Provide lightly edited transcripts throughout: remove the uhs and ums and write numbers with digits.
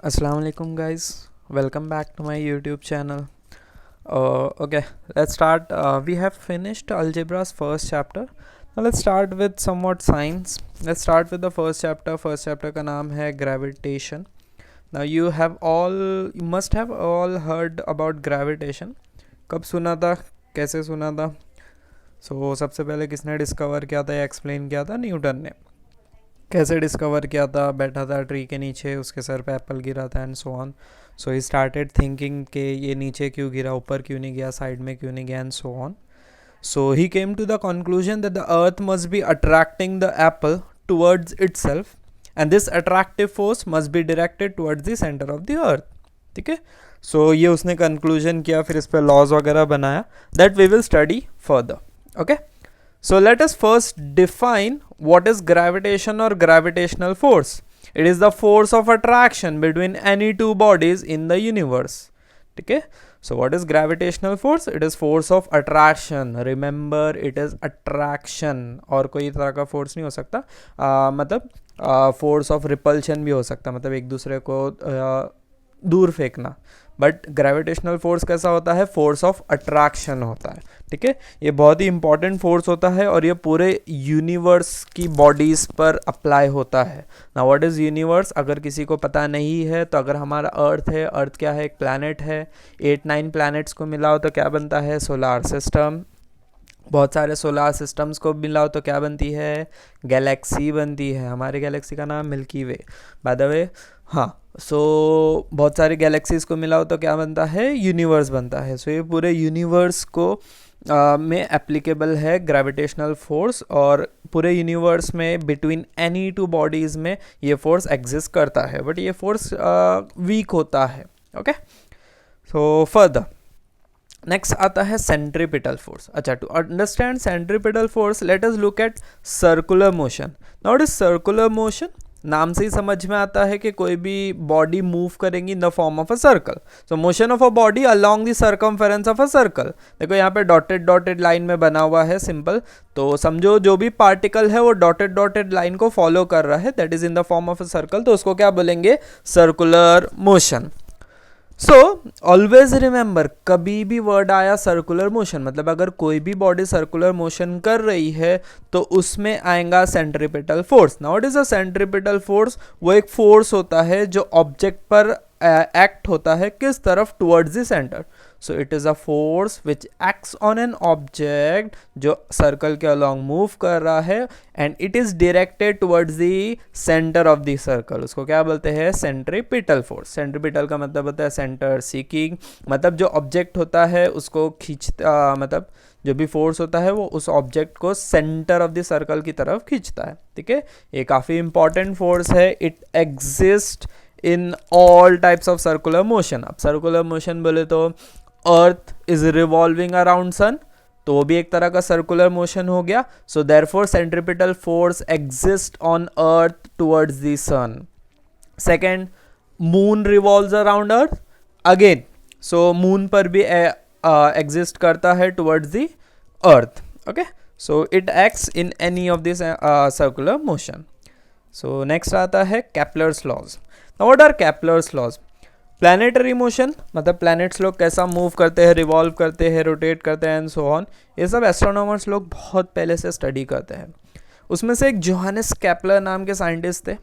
Assalamu alaikum guys, welcome back to my YouTube channel. Okay, let's start. We have finished algebra's first chapter. Now let's start with somewhat science. Let's start with the first chapter. First chapter का नाम है gravitation. Now you must have all heard about gravitation. कब सुना था, कैसे सुना था? सबसे पहले किसने डिस्कवर किया था या एक्सप्लेन किया था? न्यूटन ने. कैसे डिस्कवर किया था? बैठा था ट्री के नीचे, उसके सर पे एप्पल गिरा था and so on. So he started thinking कि ये नीचे क्यों गिरा, ऊपर क्यों नहीं गया, साइड में क्यों नहीं गया and so on. So he came to the conclusion that the earth must be attracting the apple towards itself and this attractive force must be directed towards the centre of the earth. ठीक है, सो ये उसने conclusion किया, फिर इस पर laws वगैरह बनाया that we will study further. Okay, so let us first define what is gravitation or gravitational force. It is the force of attraction between any two bodies in the universe. ठीक है, so what is gravitational force? It is force of attraction. Remember, it is attraction. और कोई तरह का force नहीं हो सकता. मतलब force of repulsion भी हो सकता, मतलब एक दूसरे को दूर फेंकना. बट ग्रेविटेशनल फोर्स कैसा होता है? फोर्स ऑफ अट्रैक्शन होता है. ठीक है, ये बहुत ही इंपॉर्टेंट फोर्स होता है और ये पूरे यूनिवर्स की बॉडीज़ पर अप्लाई होता है. ना व्हाट इज़ यूनिवर्स अगर किसी को पता नहीं है तो अगर हमारा अर्थ है, अर्थ क्या है? एक प्लैनेट है. 8-9 प्लैनेट्स को मिलाओ तो क्या बनता है? Solar system. बहुत सारे सोलार सिस्टम्स को मिलाओ तो क्या बनती है? गैलेक्सी बनती है. हमारी गैलेक्सी का नाम milky way, by the way. हाँ, बहुत सारी गैलेक्सीज को मिलाओ तो क्या बनता है? यूनिवर्स बनता है. ये पूरे यूनिवर्स को में एप्लीकेबल है ग्रेविटेशनल फोर्स, और पूरे यूनिवर्स में बिटवीन एनी टू बॉडीज़ में ये फोर्स एग्जिस्ट करता है, बट ये फोर्स वीक होता है. ओके, सो फर्दर नेक्स्ट आता है सेंट्रीपिटल फोर्स. अच्छा, to understand centripetal force let us look at circular motion. Now what is circular motion? नाम से ही समझ में आता है कि कोई भी बॉडी मूव करेंगी in the form of a circle. So motion of a body along the circumference of a circle. देखो यहाँ पे डॉटेड डॉटेड लाइन में बना हुआ है, सिंपल. तो समझो जो भी पार्टिकल है वो डॉटेड डॉटेड लाइन को फॉलो कर रहा है, that is in the form of a circle. तो उसको क्या बोलेंगे? Circular motion. So always remember, कभी भी वर्ड आया सर्कुलर मोशन, मतलब अगर कोई भी बॉडी सर्कुलर मोशन कर रही है तो उसमें आएगा centripetal force. Now what is a centripetal force? वो एक फोर्स होता है जो ऑब्जेक्ट पर एक्ट होता है, किस तरफ? Towards the centre. So it is a force which acts on an object जो सर्कल के अलॉन्ग मूव कर रहा है, and it is directed towards the centre of the circle. उसको क्या बोलते हैं? Centripetal force. सेंट्रीपिटल का मतलब होता है सेंटर सीकिंग, मतलब जो ऑब्जेक्ट होता है उसको खींचता, मतलब जो भी फोर्स होता है वो उस ऑब्जेक्ट को सेंटर ऑफ द सर्कल की तरफ खींचता है. ठीक है, ये काफ़ी इंपॉर्टेंट फोर्स है. It exist in all types of circular motion. अब सर्कुलर मोशन बोले तो earth is revolving around sun, तो वो भी एक तरह का सर्कुलर मोशन हो गया. So therefore centripetal force exist on earth towards the sun. Second, moon revolves around earth again, so moon पर भी एग्जिस्ट करता है towards the earth. Okay, so it acts in any of this circular motion. So next आता है Kepler's laws. Now what are Kepler's laws? Planetary motion, मतलब planets लोग कैसा move करते हैं, रिवॉल्व करते हैं, रोटेट करते हैं एंड सो ऑन. ये सब एस्ट्रोनॉमर्स लोग बहुत पहले से स्टडी करते हैं. उसमें से एक जोहानिस केपलर नाम के साइंटिस्ट थे,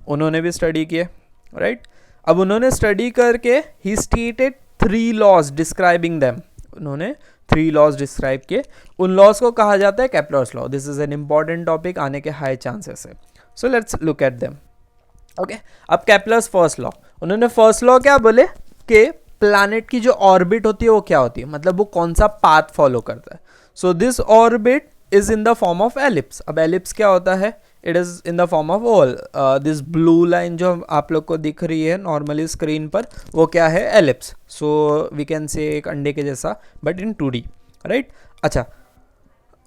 उन्होंने भी स्टडी किए, राइट. अब उन्होंने स्टडी करके ही स्टेटेड 3 लॉज डिस्क्राइबिंग देम. उन्होंने 3 लॉज डिस्क्राइब किए. उन लॉज को कहा जाता है Kepler's law. This is an important topic, आने के हाई चांसेस है. So let's look at them. Okay, अब केपलर्स फर्स्ट लॉ. उन्होंने फर्स्ट लॉ क्या बोले कि प्लैनेट की जो ऑर्बिट होती है वो क्या होती है, मतलब वो कौन सा पाथ फॉलो करता है. So this orbit is in the form of ellipse. अब एलिप्स क्या होता है? It is in the form of Oval. This blue line जो आप लोग को दिख रही है नॉर्मली स्क्रीन पर, वो क्या है? Ellipse. So we can say एक अंडे के जैसा, बट इन 2D, राइट. अच्छा,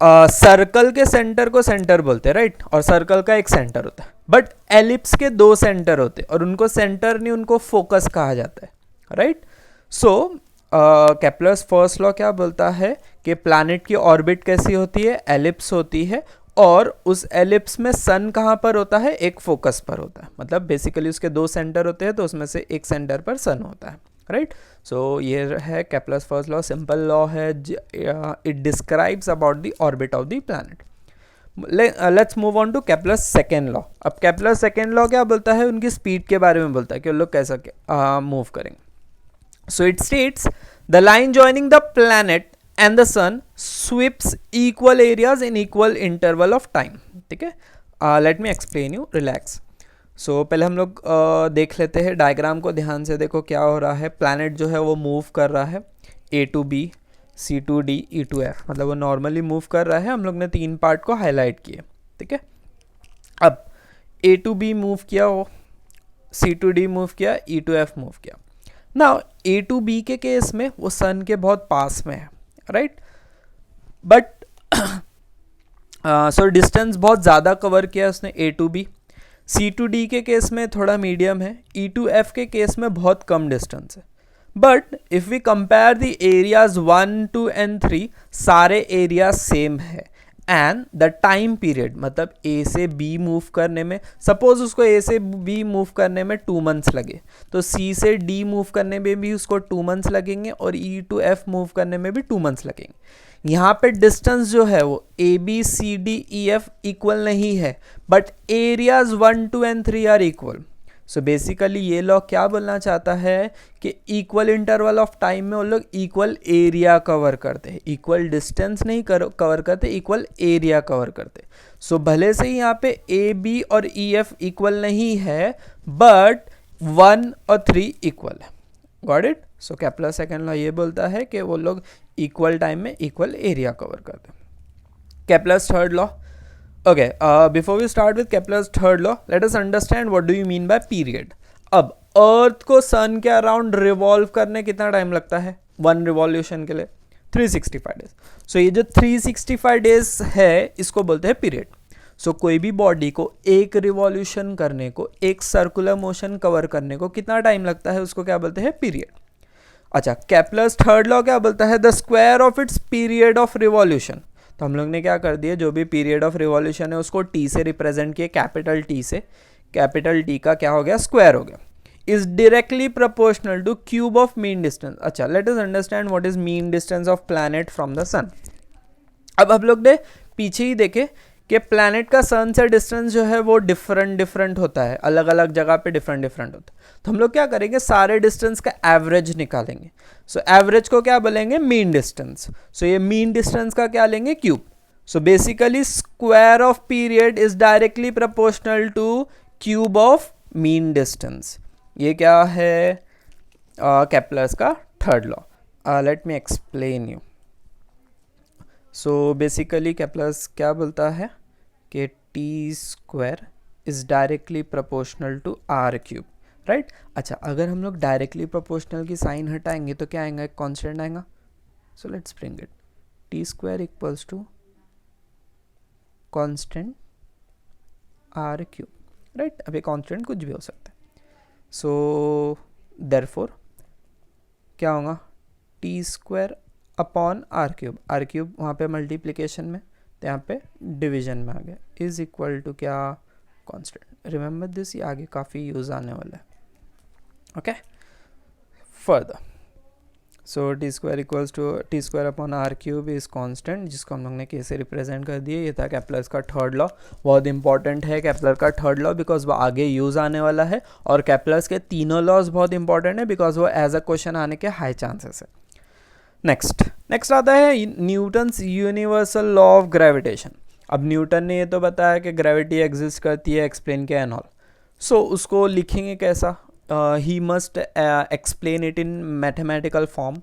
सर्कल के सेंटर को सेंटर बोलते हैं, राइट, और सर्कल का एक सेंटर होता है. बट एलिप्स के 2 सेंटर होते हैं और उनको सेंटर नहीं, उनको फोकस कहा जाता है, राइट. सो केपलर्स फर्स्ट लॉ क्या बोलता है कि प्लैनेट की ऑर्बिट कैसी होती है? एलिप्स होती है, और उस एलिप्स में सन कहाँ पर होता है, एक फोकस पर होता है, मतलब बेसिकली उसके दो सेंटर होते हैं तो उसमें से एक सेंटर पर सन होता है, राइट। सो ये है Kepler's first law, simple law है, it describes about the orbit of the planet. Let's move on to Kepler's second law. अब केप्लर सेकेंड लॉ क्या बोलता है, उनकी स्पीड के बारे में बोलता है कि वो लोग कैसा मूव करेंगे। So it states the line joining the planet and the sun sweeps equal areas in equal interval of time, ठीक है। Let me explain you, relax. So पहले हम लोग देख लेते हैं डायग्राम को, ध्यान से देखो क्या हो रहा है। प्लैनेट जो है वो मूव कर रहा है A to B, C to D, E to F, मतलब वो नॉर्मली मूव कर रहा है। हम लोग ने तीन पार्ट को हाईलाइट किए, ठीक है। अब A to B मूव किया, वो C to D मूव किया, E to F मूव किया। नाउ A to B के केस में वो सन के बहुत पास में है, राइट, बट सो डिस्टेंस बहुत ज़्यादा कवर किया उसने A to B। C to D के केस में थोड़ा मीडियम है, E to F के केस में बहुत कम डिस्टेंस है। But if we compare the areas 1, 2 and 3, सारे एरिया सेम है। एंड द टाइम पीरियड, मतलब A से B मूव करने में, सपोज उसको A से B मूव करने में 2 months लगे, तो C से D मूव करने में भी उसको 2 months लगेंगे और E to F मूव करने में भी 2 months लगेंगे। यहाँ पे डिस्टेंस जो है वो ABCDEF इक्वल नहीं है, but areas 1, 2 and 3 are equal. So basically ये लॉ क्या बोलना चाहता है कि इक्वल इंटरवल ऑफ टाइम में वो लोग इक्वल एरिया कवर करते हैं, इक्वल डिस्टेंस नहीं कवर करते, इक्वल एरिया कवर करते। सो भले से यहाँ पे AB और EF इक्वल नहीं है, बट 1 और 3 इक्वल है। Got it. So Kepler second law ये बोलता है कि वो लोग इक्वल टाइम में इक्वल एरिया कवर करते हैं। Kepler's third law, okay, before we start with Kepler's third law, let us understand what do you mean by period. अब अर्थ को सन के अराउंड रिवॉल्व करने कितना टाइम लगता है, 1 रिवॉल्यूशन के लिए 365 डेज। सो ये जो 365 डेज है इसको बोलते हैं पीरियड। सो कोई भी बॉडी को एक रिवॉल्यूशन करने को, एक सर्कुलर मोशन कवर करने को कितना टाइम लगता है, उसको क्या बोलते हैं, पीरियड। अच्छा, केप्लर्स थर्ड लॉ क्या बोलता है, the square of its period of revolution. तो हम लोग ने क्या कर दिया, जो भी पीरियड ऑफ रिवॉल्यूशन है उसको T से रिप्रेजेंट किए, कैपिटल T से, कैपिटल T का क्या हो गया, स्क्वायर हो गया, is directly proportional to cube of mean distance. अच्छा, let us understand what is mean distance of planet from the sun. अब हम लोग ने पीछे ही देखे कि प्लैनेट का सन से डिस्टेंस जो है वो डिफरेंट होता है, अलग अलग जगह पे डिफरेंट होता है। तो हम लोग क्या करेंगे, सारे डिस्टेंस का एवरेज निकालेंगे। सो एवरेज को क्या बोलेंगे, मीन डिस्टेंस। सो ये मीन डिस्टेंस का क्या लेंगे, cube. So basically square of period is directly proportional to cube of mean distance. ये क्या है, केप्लर्स का third law. Let me explain you. So basically Kepler's क्या बोलता है कि T square is directly proportional to R cube, right. अच्छा, अगर हम लोग डायरेक्टली प्रोपोर्शनल की साइन हटाएंगे तो क्या आएगा, एक कांस्टेंट आएगा। So let's bring it, T square equals to constant R cube, right. अब ये कांस्टेंट कुछ भी हो सकता है। सो देयरफॉर क्या होगा, T square upon R cube वहाँ पे मल्टीप्लिकेशन में, तो यहाँ पे डिवीजन में आ गया, इज इक्वल टू क्या, कांस्टेंट। रिमेंबर दिस, ये आगे काफ़ी यूज़ आने वाला है। Okay, further, so T square equals to T square upon R cube is constant, जिसको हम लोग ने कैसे रिप्रेजेंट कर दिए। ये था केप्लर्स का थर्ड लॉ। बहुत इंपॉर्टेंट है केप्लर का थर्ड लॉ, बिकॉज वो आगे यूज़ आने वाला है। और केप्लर्स के तीनों लॉज बहुत इंपॉर्टेंट है, बिकॉज वो एज अ क्वेश्चन आने के हाई चांसेस है। नेक्स्ट आता है Newton's universal law of gravitation. अब न्यूटन ने ये तो बताया कि ग्रेविटी एग्जिस्ट करती है, एक्सप्लेन किया एंड ऑल। सो उसको लिखेंगे कैसा, he must explain it in mathematical form.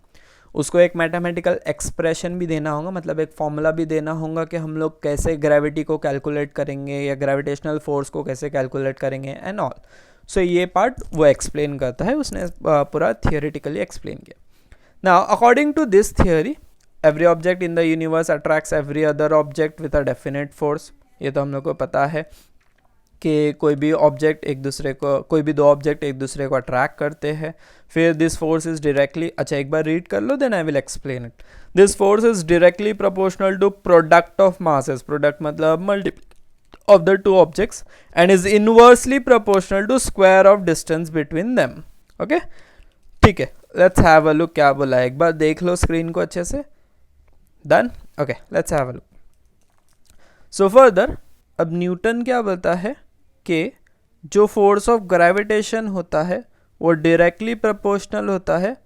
उसको एक मैथमेटिकल एक्सप्रेशन भी देना होगा, मतलब एक फॉर्मूला भी देना होगा कि हम लोग कैसे ग्रेविटी को कैलकुलेट करेंगे या ग्रेविटेशनल फोर्स को कैसे कैलकुलेट करेंगे एंड ऑल। सो ये पार्ट वो एक्सप्लेन करता है, उसने पूरा थियोरेटिकली एक्सप्लेन किया। Now, according to this theory, every object in the universe attracts every other object with a definite force. ये तो हम लोग को पता है कि कोई भी ऑब्जेक्ट एक दूसरे को, कोई भी दो ऑब्जेक्ट एक दूसरे को अट्रैक्ट करते हैं, फिर दिस फोर्स इज डायरेक्टली, अच्छा एक बार रीड कर लो, then I will explain it. This force is directly proportional to product of masses, product मतलब multiply of the two objects, and is inversely proportional to square of distance between them. Okay, ठीक है, let's have a look. क्या बोला है एक बार देख लो screen को अच्छे से. Done. Okay, let's have a look. So further, अब न्यूटन क्या बोलता है कि जो फोर्स ऑफ ग्रेविटेशन होता है वो डायरेक्टली प्रोपोर्शनल होता है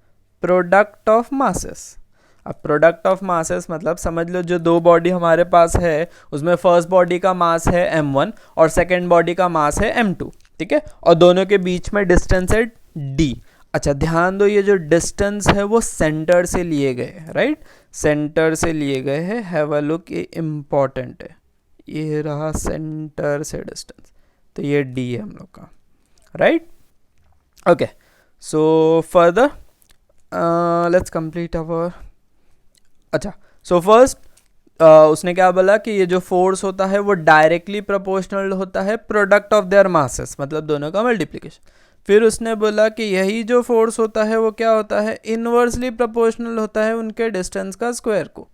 प्रोडक्ट ऑफ मासेस. अब प्रोडक्ट ऑफ मासेस मतलब समझ लो जो दो बॉडी हमारे पास है उसमें फर्स्ट बॉडी का मास है m1 और सेकेंड बॉडी का मास है m2, ठीक है, और दोनों के बीच में डिस्टेंस है d. अच्छा ध्यान दो ये जो डिस्टेंस है वो सेंटर से लिए गए, राइट, सेंटर से लिए गए हैं. हैव अ लुक, ये इम्पॉर्टेंट है, ये रहा सेंटर से डिस्टेंस, तो ये d है हम लोग का, right. Okay, so further let's complete अवर. अच्छा, सो फर्स्ट उसने क्या बोला कि ये जो फोर्स होता है वो डायरेक्टली प्रोपोर्शनल होता है प्रोडक्ट ऑफ देयर मासेस, मतलब दोनों का मल्टीप्लिकेशन. फिर उसने बोला कि यही जो फोर्स होता है वो क्या होता है, इनवर्सली प्रोपोर्शनल होता है उनके डिस्टेंस का स्क्वायर को,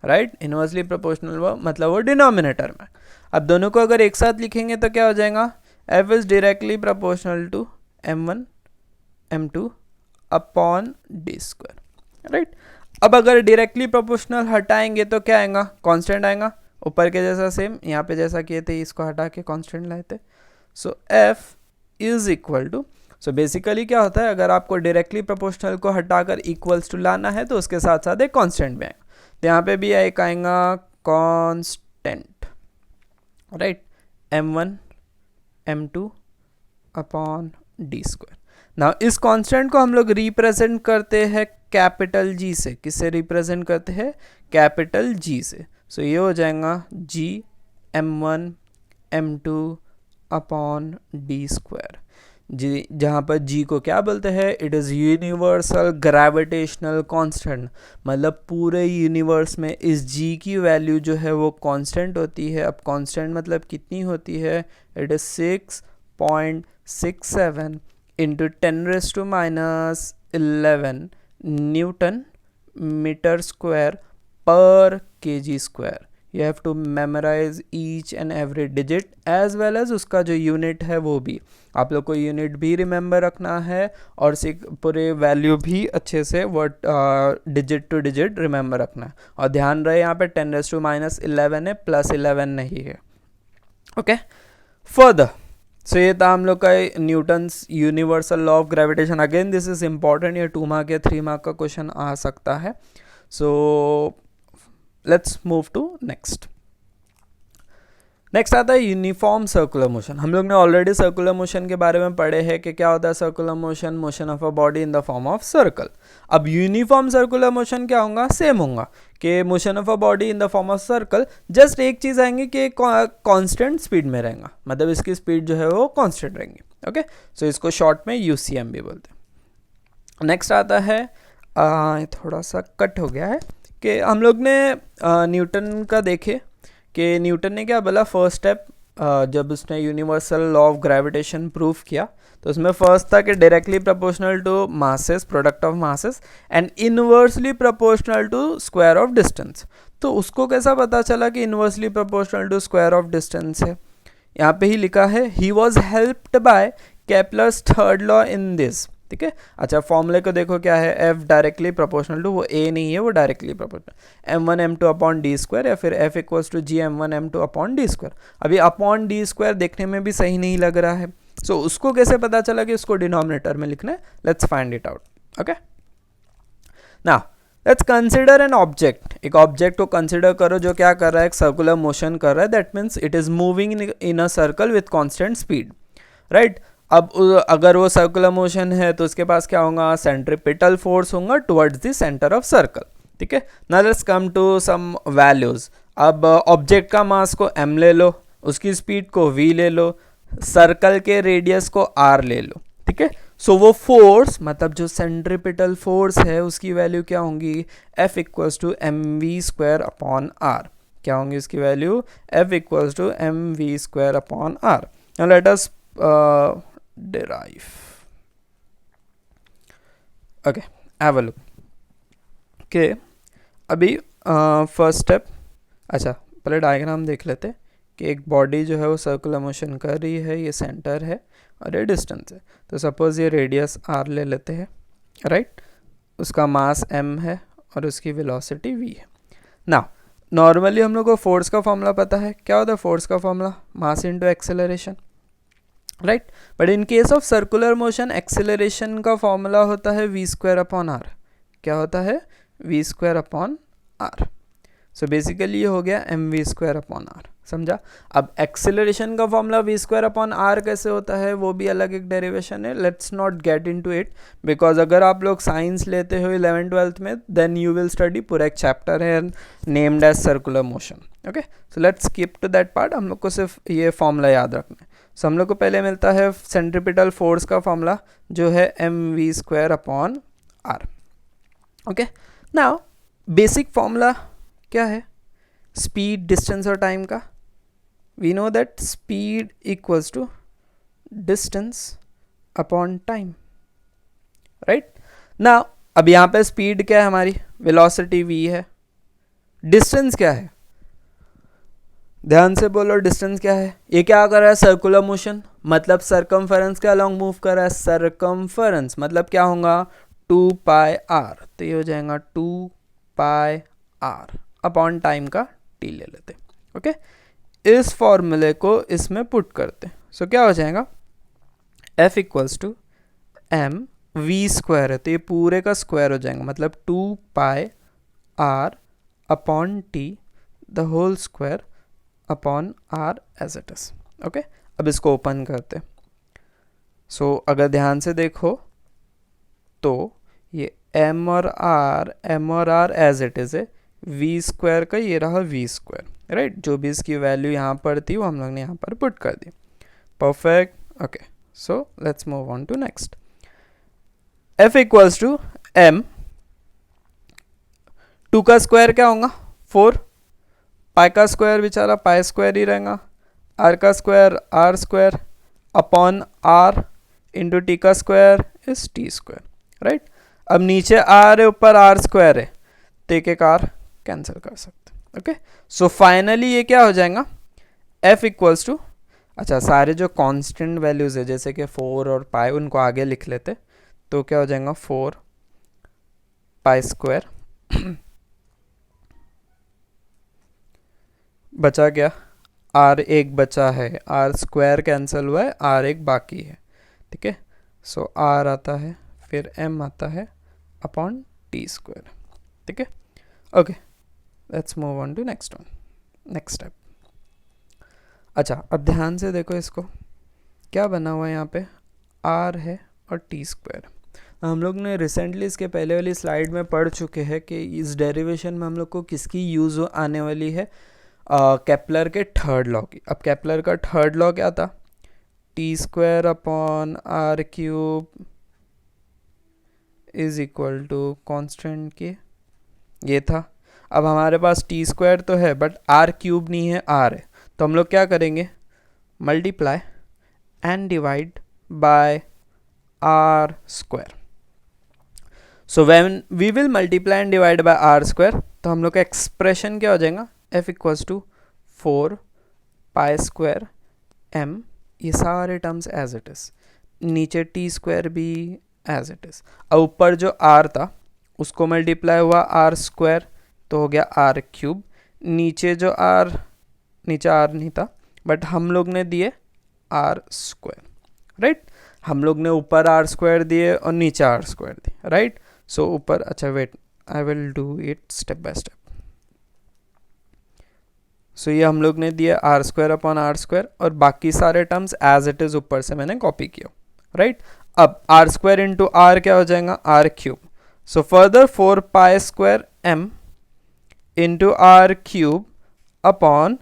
राइट. इनवर्सली प्रोपोर्शनल मतलब वो डिनोमिनेटर में. अब दोनों को अगर एक साथ लिखेंगे तो क्या हो जाएगा, F is directly proportional to m1 m2 upon d square, right. अब अगर डायरेक्टली प्रोपोर्शनल हटाएंगे तो क्या आएगा, कांस्टेंट आएगा, ऊपर के जैसा सेम यहाँ पे जैसा किए थे इसको हटा के कांस्टेंट लाए थे. So f is equal to, so basically क्या होता है अगर आपको डायरेक्टली प्रोपोर्शनल को हटाकर इक्वल्स टू लाना है तो उसके साथ साथ एक कांस्टेंट भी आएगा. तो यहाँ पे भी एक आएगा constant, right, m1 m2 upon d square. Now इस कांस्टेंट को हम लोग रिप्रेजेंट करते हैं कैपिटल जी से. किससे रिप्रेजेंट करते हैं, कैपिटल जी से. सो ये हो जाएगा g m1 m2 upon d square. G जहाँ पर g को क्या बोलते हैं, it is universal gravitational constant, मतलब पूरे यूनिवर्स में इस g की वैल्यू जो है वो कांस्टेंट होती है. अब कांस्टेंट मतलब कितनी होती है, it is 6.67 into 10⁻⁻11 newton metre square पर kg square. You have to memorise each and every digit as well as उसका जो यूनिट है वो भी आप लोग को यूनिट भी रिमेंबर रखना है और पूरे वैल्यू भी अच्छे से word digit two digit remember रखना है. और ध्यान रहे यहाँ पे 10⁻11 है, +11 नहीं है. ओके, फर्दर सो ये था हम लोग का Newton's universal law of gravitation. Again this is important, ये 2 मार्क या 3 मार्क का क्वेश्चन आ सकता है. So let's move to next. Next आता है यूनिफॉर्म सर्कुलर मोशन. हम लोग ने ऑलरेडी सर्कुलर मोशन के बारे में पढ़े हैं कि क्या होता है circular motion, motion of a body in the form of circle. अब यूनिफॉर्म सर्कुलर मोशन क्या होगा, सेम होगा कि motion of a body in the form of circle. Just एक चीज़ आएंगे कि कांस्टेंट स्पीड में रहेगा, मतलब इसकी स्पीड जो है वो कांस्टेंट रहेंगी. ओके, सो इसको शॉर्ट में यूसीएम भी बोलते हैं. नेक्स्ट आता है थोड़ा सा कट हो गया है कि हम लोग ने न्यूटन का देखे कि न्यूटन ने क्या बोला. फर्स्ट स्टेप जब उसने universal law of gravitation prove किया तो उसमें फर्स्ट था कि directly proportional to masses, product of masses, and inversely proportional to square of distance. तो उसको कैसा पता चला कि inversely proportional to square of distance है, यहाँ पे ही लिखा है he was helped by Kepler's third law in this. ठीक है, अच्छा फॉर्मूले को देखो क्या है, एफ डायरेक्टली प्रोपोर्शनल टू, वो ए नहीं है वो directly proportional m1 m2 upon D square, या फिर F equals to G m1 m2 upon D square. अभी अपॉन डी स्क्वायर देखने में भी सही नहीं लग रहा है. सो उसको कैसे पता चला कि उसको डिनोमिनेटर में लिखना है, let's find it out. Okay, now let's consider an object. एक ऑब्जेक्ट को कंसिडर करो जो क्या कर रहा है, एक सर्कुलर मोशन कर रहा है. That means it is moving in a circle with constant speed, right. अब अगर वो सर्कुलर मोशन है तो उसके पास क्या होगा, सेंट्रीपिटल फोर्स होगा towards the centre of circle. ठीक है, now let's come to some values. अब ऑब्जेक्ट का मास को m ले लो, उसकी स्पीड को v ले लो, सर्कल के रेडियस को r ले लो. ठीक है, सो वो फोर्स मतलब जो सेंट्रीपिटल फोर्स है उसकी वैल्यू क्या होंगी, F equals to mv square upon r. क्या होंगी उसकी value, F equals to mv square upon r. Now let us derive. Okay, have a look. Okay, अभी फर्स्ट स्टेप, अच्छा पहले डायग्राम देख लेते हैं कि एक बॉडी जो है वो सर्कुलर मोशन कर रही है, ये सेंटर है और ये डिस्टेंस है। तो सपोज़ ये रेडियस r ले लेते हैं, राइट, उसका मास m है और उसकी वेलोसिटी v है। ना नॉर्मली हम लोग को फोर्स का फॉर्मूला पता है, क्या होता है फोर्स का formula, mass into acceleration, right. But in case of circular motion acceleration का फॉर्मूला होता है v स्क्वायर अपॉन r। क्या होता है, v square upon r। So basically ये हो गया M V square upon R, समझा। अब एक्सेलरेशन का formula V square upon R कैसे होता है वो भी अलग एक डेरिवेशन है, let's not get into it, because अगर आप लोग साइंस लेते हो 11th-12th में देन यू विल स्टडी, पूरा एक चैप्टर है named as circular motion. Okay, so let's skip to that part, हम लोग को सिर्फ ये फॉर्मूला याद रखना है। सो हम लोग को पहले मिलता है सेंट्रीपिटल फोर्स का फॉर्मूला जो है M V square upon R. Okay, now basic formula क्या है, स्पीड, डिस्टेंस और टाइम का। We know that speed equals to distance upon time, right. Now अब यहाँ पे स्पीड क्या है हमारी, वेलोसिटी v है। डिस्टेंस क्या है, ध्यान से बोलो, डिस्टेंस क्या है, ये क्या कर रहा है, सर्कुलर मोशन, मतलब सरकमफेरेंस के अलॉन्ग मूव कर रहा है। सरकमफेरेंस मतलब क्या होगा, 2 पाई r, तो ये हो जाएगा 2 पाई r अपॉन टाइम का t ले लेते। ओके, इस फॉर्मूले को इसमें पुट करते। सो क्या हो जाएगा, f equals to m v square है तो ये पूरे का स्क्वायर हो जाएगा, मतलब 2 pi r upon t the whole square upon r as it is. Okay, अब इसको ओपन करते। सो अगर ध्यान से देखो तो ये m और r एज इट इज है, v स्क्वायर का ये रहा v स्क्वायर, राइट, जो भी इसकी वैल्यू यहाँ पर थी वो हम लोग ने यहाँ पर पुट कर दी। Perfect. Okay, so let's move on to next. f equals to m, 2 का स्क्वायर क्या होगा 4, पाई का स्क्वायर बेचारा पाई स्क्वायर ही रहेगा, r का square r square upon r into T का square is T square, right. अब नीचे r है ऊपर r स्क्वायर है तो एक एक r कैंसिल कर सकते हैं। ओके, सो फाइनली ये क्या हो जाएगा, f इक्वल्स टू, अच्छा सारे जो कांस्टेंट वैल्यूज है जैसे कि 4 और पाई उनको आगे लिख लेते, तो क्या हो जाएगा 4 पाई स्क्वायर बचा गया r एक बचा है, r स्क्वायर कैंसिल हुआ है, r एक बाकी है, ठीक है। सो r आता है फिर m आता है अपॉन टी स्क्वायर, ठीक है। Okay, let's move on to next one, next step. अच्छा अब ध्यान से देखो इसको, क्या बना हुआ है यहाँ पे, r है और टी स्क्वायर। हम लोग ने रिसेंटली इसके पहले वाली स्लाइड में पढ़ चुके हैं कि इस डेरिवेशन में हम लोग को किसकी यूज़ आने वाली है, केपलर के थर्ड लॉ की। अब केपलर का थर्ड लॉ क्या था, T square upon R cube is equal to constant K, ये था। अब हमारे पास टी स्क्वायर तो है बट आर क्यूब नहीं है, आर है, तो हम लोग क्या करेंगे, multiply and divide by R square. So when we will multiply and divide by R square तो हम लोग का एक्सप्रेशन क्या हो जाएगा, f इक्वल्स टू 4 पाई स्क्वायर m, ये सारे टर्म्स एज इट इज, नीचे टी स्क्वायर भी एज इट इज। अब ऊपर जो r था उसको मल्टीप्लाई हुआ आर स्क्वायर तो हो गया आर क्यूब, नीचे जो r, नीचे r नहीं था बट हम लोग ने दिए आर स्क्वायर, राइट। हम लोग ने ऊपर आर स्क्वायर दिए और नीचे आर स्क्वायर दिए, राइट। सो ऊपर, अच्छा wait, I will do it step by step. So ये हम लोग ने दिया R square upon R square और बाकी सारे टर्म्स एज इट इज ऊपर से मैंने कॉपी किया, राइट। अब आर स्क्वायर इंटू आर क्या हो जाएगा, R cube. So further 4 pi square m into R cube upon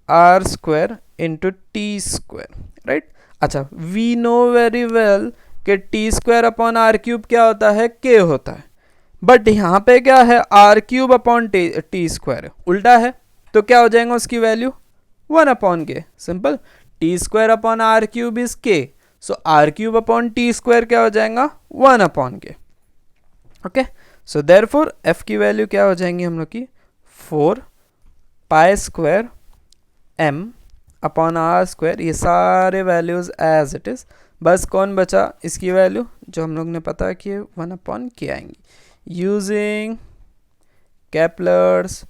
R square into T square, right. अच्छा वी नो वेरी वेल कि T square upon R cube क्या होता है, k होता है, बट यहाँ पे क्या है, R cube upon T square उल्टा है, तो क्या हो जाएगा उसकी value 1 upon K, simple. T square upon R cube is K, so R cube upon T square क्या हो जाएगा 1 upon K. Okay, so therefore F की वैल्यू क्या हो जाएंगी हम लोग की 4 pi square m upon R square, ये सारे वैल्यूज एज इट इज। बस कौन बचा इसकी वैल्यू जो हम लोग ने पता कि 1 अपॉन के आएंगी using Kepler's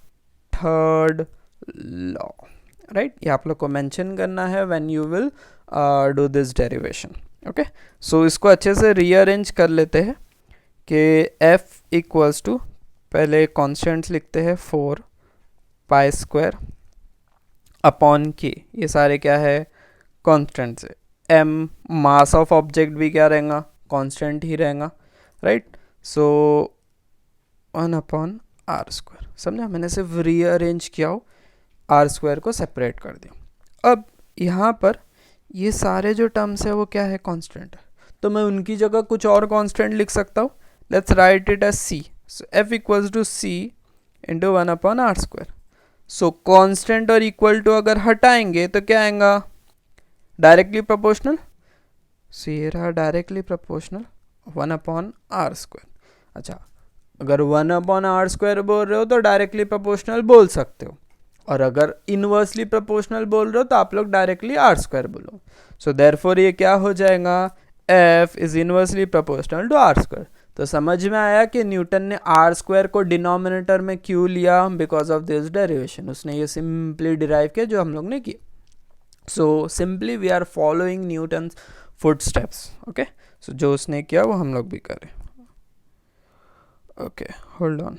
third law, right. ये आप लोग को मेंशन करना है when you will do this derivation. Okay, so इसको अच्छे से रीअरेंज कर लेते हैं कि f इक्वल्स टू, पहले कॉन्स्टेंट्स लिखते हैं 4 पाई स्क्वायर अपॉन के, ये सारे क्या है कॉन्स्टेंट्स है। m मास ऑफ ऑब्जेक्ट भी क्या रहेगा कांस्टेंट ही रहेगा, right. So 1 upon R square, समझा, मैंने सिर्फ रीअरेंज किया हो, आर स्क्वायर को सेपरेट कर दिया। अब यहाँ पर ये सारे जो टर्म्स है वो क्या है कांस्टेंट है, तो मैं उनकी जगह कुछ और कांस्टेंट लिख सकता हूँ। Let's write it as c, so f equals to c into 1 upon R square. So constant और इक्वल टू अगर हटाएंगे तो क्या आएगा डायरेक्टली प्रोपोर्शनल, सो ये रहा directly proportional 1 upon R square. अच्छा, अगर 1 अपॉन आर स्क्वायर बोल रहे हो तो डायरेक्टली प्रोपोर्शनल बोल सकते हो, और अगर इनवर्सली प्रोपोर्शनल बोल रहे हो तो आप लोग डायरेक्टली आर स्क्वायर बोलो। सो देयरफॉर ये क्या हो जाएगा f is inversely proportional to R square. तो समझ में आया कि न्यूटन ने आर स्क्वायर को डिनोमिनेटर में क्यों लिया, बिकॉज ऑफ दिस डेरिवेशन। उसने ये सिंपली डिराइव किया जो हम लोग ने किया। So simply we are following Newton footsteps. Okay, so जो उसने किया वो हम लोग भी करें। Okay, hold on.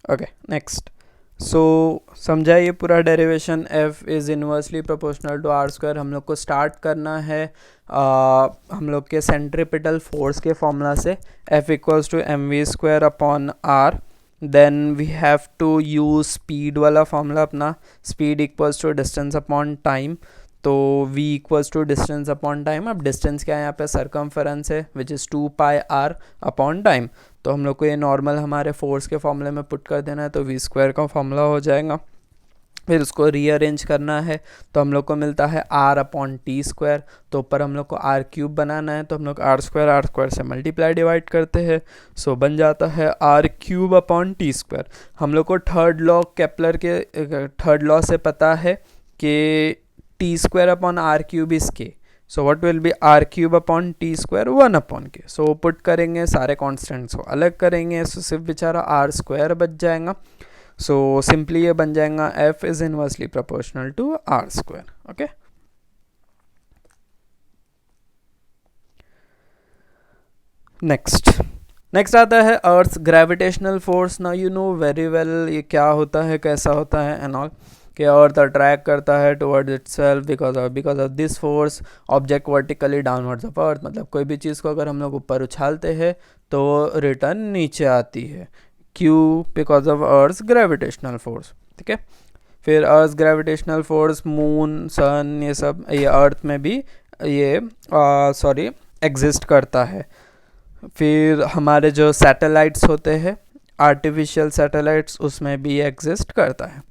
Okay, next. So समझा ये पूरा derivation, f is inversely proportional to R square. हम लोग को स्टार्ट करना है हम लोग के सेंट्रीपिटल फोर्स के फॉर्मूला से, f equals to M V square upon R. Then we have to use speed वाला फॉर्मूला अपना, speed equals to distance upon time. तो v equals to distance upon time. अब डिस्टेंस क्या है यहाँ पे सरकमफेरेंस है which is 2 pi r upon time. तो हम लोग को ये नॉर्मल हमारे फोर्स के फॉर्मूले में पुट कर देना है, तो v स्क्वायर का फॉर्मूला हो जाएगा। फिर उसको रीअरेंज करना है तो हम लोग को मिलता है r अपॉन टी स्क्वायर। तो ऊपर हम लोग को r क्यूब बनाना है तो हम लोग r स्क्वायर से मल्टीप्लाई डिवाइड करते हैं। सो बन जाता है r cube upon T square. हम लोग को थर्ड लॉ केपलर के थर्ड लॉ से पता है कि T square upon R cube is K. So what will be R cube upon T square 1 upon K. So put करेंगे, सारे कॉन्स्टेंट्स को अलग करेंगे, सो सिर्फ बेचारा आर स्क्वायर बच जाएगा। सो सिंपली ये बन जाएगा f is inversely proportional to R square. Okay, next आता है earth gravitational force. Now you know very well ये क्या होता है, कैसा होता है एंड ऑल, कि अर्थ अट्रैक्ट करता है towards itself because of this force object vertically downwards of earth. मतलब कोई भी चीज़ को अगर हम लोग ऊपर उछालते हैं तो रिटर्न नीचे आती है, क्यों, because of earth gravitational force. ठीक है, फिर अर्थ ग्रेविटेशनल फोर्स, मून, सन, ये सब ये अर्थ में भी ये एग्जिस्ट करता है। फिर हमारे जो सैटेलाइट्स होते हैं आर्टिफिशियल सैटेलाइट्स, उसमें भी एग्जिस्ट करता है।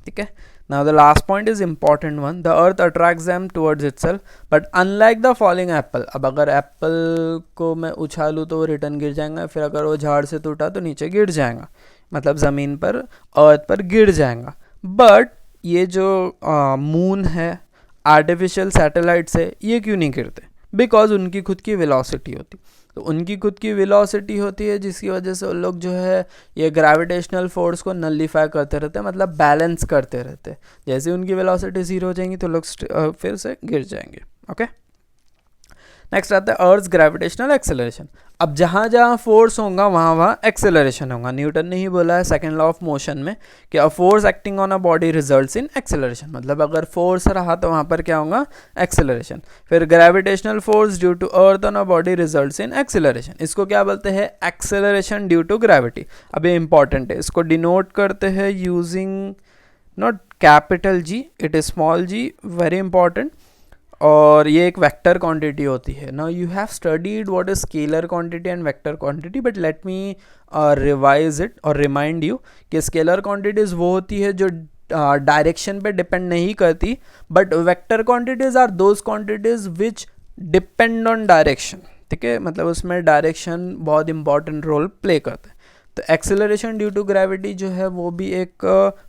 ठीक है, now the last point is important one, the earth attracts them towards itself but unlike the falling Apple. अब अगर एप्पल को मैं उछालूँ तो वो रिटर्न गिर जाएगा, फिर अगर वो झाड़ से टूटा तो नीचे गिर जाएगा, मतलब ज़मीन पर अर्थ पर गिर जाएगा। बट ये जो मून है आर्टिफिशियल सैटेलाइट्स है, ये क्यों नहीं गिरते, बिकॉज उनकी खुद की वेलोसिटी होती। तो उनकी खुद की वेलोसिटी होती है जिसकी वजह से उन लोग जो है ये ग्रेविटेशनल फोर्स को नलिफाई करते रहते हैं, मतलब बैलेंस करते रहते हैं। जैसे उनकी वेलोसिटी ज़ीरो हो जाएंगी तो लोग फिर से गिर जाएंगे। ओके, नेक्स्ट आता है अर्थ ग्रेविटेशनल एक्सेलरेशन। अब जहाँ जहाँ फोर्स होगा वहाँ वहाँ एक्सेलरेशन होगा। न्यूटन ने ही बोला है सेकेंड लॉ ऑफ मोशन में कि a force acting on a body results in acceleration. मतलब अगर फोर्स रहा तो वहाँ पर क्या होगा, एक्सेलरेशन। फिर gravitational force due to earth on a body results in acceleration. इसको क्या बोलते हैं, एक्सेलरेशन ड्यू टू ग्रेविटी। अब ये इंपॉर्टेंट है, इसको डिनोट करते हैं using not capital G, it is small G, very important. और ये एक वेक्टर क्वांटिटी होती है. Now you have studied what is scalar quantity and vector quantity, but let me revise it और रिमाइंड यू कि scalar quantities वो होती है जो डायरेक्शन पे डिपेंड नहीं करती, but vector quantities are those quantities which depend on direction. ठीक है, मतलब उसमें डायरेक्शन बहुत इंपॉर्टेंट रोल प्ले करता है. तो एक्सेलरेशन ड्यू टू ग्रेविटी जो है वो भी एक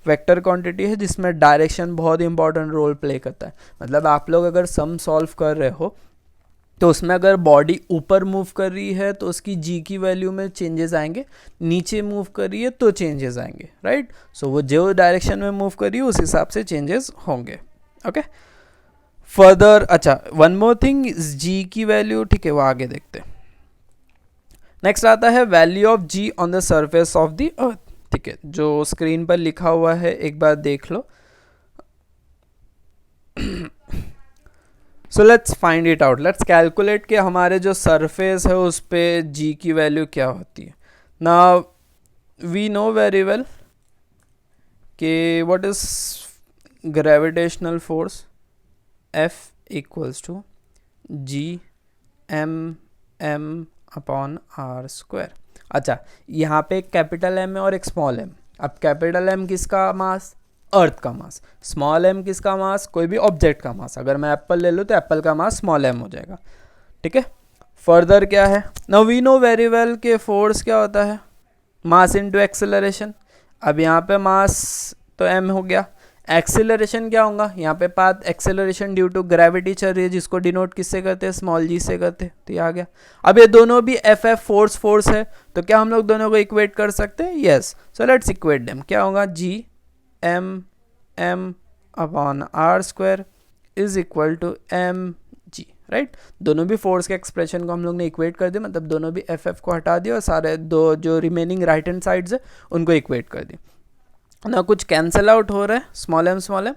वेक्टर क्वांटिटी है जिसमें डायरेक्शन बहुत इंपॉर्टेंट रोल प्ले करता है. मतलब आप लोग अगर सम सॉल्व कर रहे हो तो उसमें अगर बॉडी ऊपर मूव कर रही है तो उसकी जी की वैल्यू में चेंजेस आएंगे, नीचे मूव कर रही है तो चेंजेस आएंगे, राइट. सो वो जो डायरेक्शन में मूव कर रही है उस हिसाब से चेंजेस होंगे. ओके, फर्दर अच्छा वन मोर थिंग, जी की वैल्यू, ठीक है वो आगे देखते हैं. नेक्स्ट आता है value of G on the surface of the earth. ठीक है, जो स्क्रीन पर लिखा हुआ है एक बार देख लो. So let's find it out, let's calculate कि हमारे जो सरफेस है उस पे जी की वैल्यू क्या होती है. Now we know very well कि what is gravitational force, F equals to G M upon R square. अच्छा, यहाँ पे एक कैपिटल एम है और एक स्मॉल एम. अब कैपिटल एम किसका मास, अर्थ का मास. स्मॉल एम किसका मास, कोई भी ऑब्जेक्ट का मास. अगर मैं एप्पल ले लूँ तो एप्पल का मास स्मॉल एम हो जाएगा. ठीक है, फर्दर क्या है, now we know very well कि फोर्स क्या होता है, मास इनटू एक्सेलरेशन. अब यहाँ पे मास तो एम हो गया, एक्सेलरेशन क्या होगा, यहाँ पे path acceleration due to gravity चल रही है जिसको डिनोट किससे करते हैं, स्मॉल जी से करते हैं. तो ये आ गया. अब ये दोनों भी एफ फोर्स है, तो क्या हम लोग दोनों को इक्वेट कर सकते हैं, yes. So let's equate them. क्या होगा, G M upon R square is equal to M G, right. दोनों भी फोर्स के एक्सप्रेशन को हम लोग ने इक्वेट कर दिया, मतलब दोनों भी एफ को हटा दिया और सारे दो जो रिमेनिंग राइट हैंड साइड्स है उनको इक्वेट कर दिया ना. कुछ कैंसिल आउट हो रहा है, स्मॉल एम.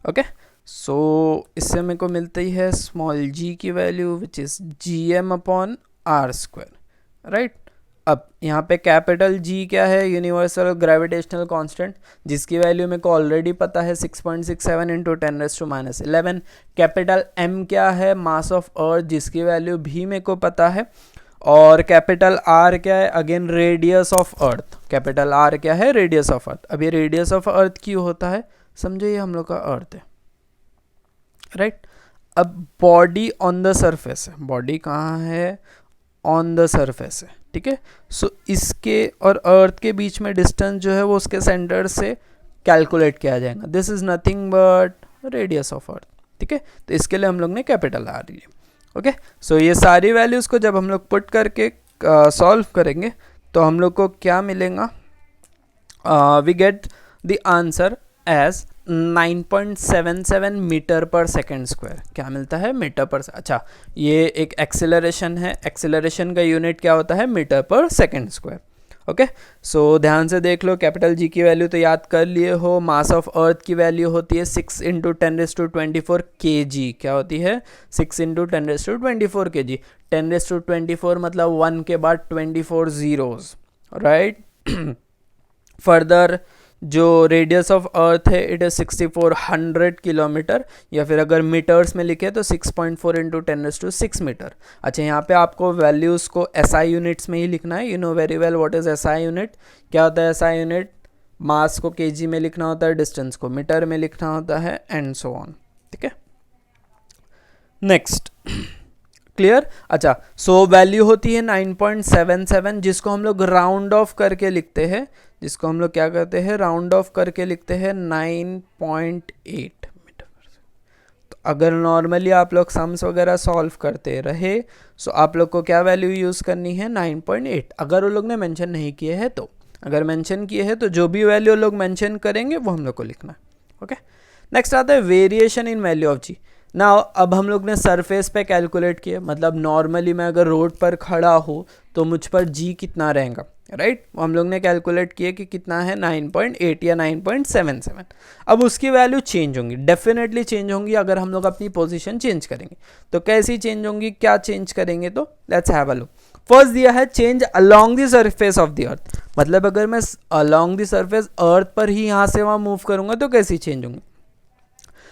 ओके, सो इससे मेरे को मिलती है स्मॉल जी की value which is G M upon R square, right. अब यहाँ पे कैपिटल जी क्या है, यूनिवर्सल ग्रेविटेशनल कांस्टेंट, जिसकी वैल्यू मेरे को ऑलरेडी पता है 6.67 इंटू 10⁻⁻11. कैपिटल एम क्या है, मास ऑफ अर्थ, जिसकी वैल्यू भी मेरे को पता है. और कैपिटल आर क्या है, again radius of earth. Capital R क्या है, रेडियस ऑफ अर्थ. अब ये रेडियस ऑफ अर्थ क्यों होता है, समझो ये हम लोग का अर्थ है, राइट. अब बॉडी ऑन द सरफेस है, बॉडी कहाँ है, ऑन द सरफेस है. ठीक है, सो इसके और अर्थ के बीच में डिस्टेंस जो है वो उसके सेंटर से कैलकुलेट किया जाएगा. This is nothing but radius of अर्थ. ठीक है, तो इसके लिए हम लोग ने कैपिटल आर लिया. ओके, सो ये सारी वैल्यूज़ को जब हम लोग पुट करके सॉल्व करेंगे तो हम लोग को क्या मिलेगा, we get the answer as 9.77 metre per second square. क्या मिलता है, मीटर पर. अच्छा, ये एक एक्सेलरेशन है, एक्सेलरेशन का यूनिट क्या होता है, metre per second square. Okay, सो ध्यान से देख लो, कैपिटल जी की वैल्यू तो याद कर लिए हो. मास ऑफ अर्थ की वैल्यू होती है 6 इंटू 10⁻24 kg. क्या होती है, 6 इंटू 10⁻24 kg. 10⁻24 मतलब 1 के बाद 24 zeros, राइट. फर्दर जो रेडियस ऑफ अर्थ है इट इज़ 6400 किलोमीटर, या फिर अगर मीटर्स में लिखे तो 6.4 इंटू 10⁻6 मीटर. अच्छा, यहाँ पे आपको वैल्यूज़ को एसआई यूनिट्स में ही लिखना है. You know very well what is SI unit. क्या होता है एसआई यूनिट, मास को केजी में लिखना होता है, डिस्टेंस को मीटर में लिखना होता है, एंड सो ऑन. ठीक है, नेक्स्ट, क्लियर. अच्छा, सो वैल्यू होती है 9.77 जिसको हम लोग राउंड ऑफ करके लिखते हैं, जिसको हम लोग क्या करते हैं, राउंड ऑफ करके लिखते हैं 9.8 मीटर. तो अगर नॉर्मली आप लोग सम्स वगैरह सॉल्व करते रहे सो आप लोग को क्या वैल्यू यूज़ करनी है, 9.8. अगर वो लोग ने मेंशन नहीं किए हैं तो, अगर मेंशन किए हैं तो जो भी वैल्यू लोग मेंशन करेंगे वो हम लोग को लिखना है. ओके, नेक्स्ट आता है वेरिएशन इन वैल्यू ऑफ जी. ना अब हम लोग ने सरफेस पे कैलकुलेट किया, मतलब नॉर्मली मैं अगर रोड पर खड़ा हूँ तो मुझ पर जी कितना रहेगा, राइट. हम लोग ने कैलकुलेट किया कि कितना है, 9.8 या 9.77. अब उसकी वैल्यू चेंज होंगी, डेफिनेटली चेंज होंगी अगर हम लोग अपनी पोजीशन चेंज करेंगे. तो कैसी चेंज होंगी, क्या चेंज करेंगे, तो let's have a look. First दिया है change along the surface of the अर्थ. मतलब अगर मैं अलोंग द सरफेस अर्थ पर ही यहाँ से वहाँ मूव करूँगा तो कैसी चेंज होंगी.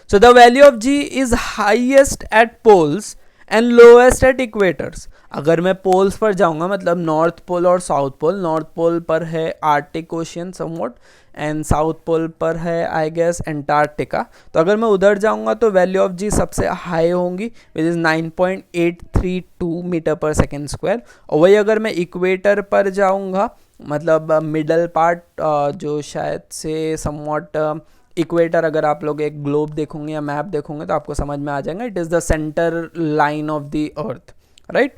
So the value of G is highest at poles and lowest at equators. अगर मैं पोल्स पर जाऊंगा मतलब नॉर्थ पोल और साउथ पोल, नॉर्थ पोल पर है Arctic Ocean somewhat and South Pole पर है आई गेस एंटार्क्टिका. तो अगर मैं उधर जाऊंगा तो वैल्यू ऑफ जी सबसे हाई होंगी which is 9.832 metre per second square. और वही अगर मैं इक्वेटर पर जाऊंगा मतलब मिडल पार्ट जो शायद से समवॉट इक्वेटर, अगर आप लोग एक ग्लोब देखोगे या मैप देखोगे तो आपको समझ में आ जाएगा, it is the centre line of the earth, right.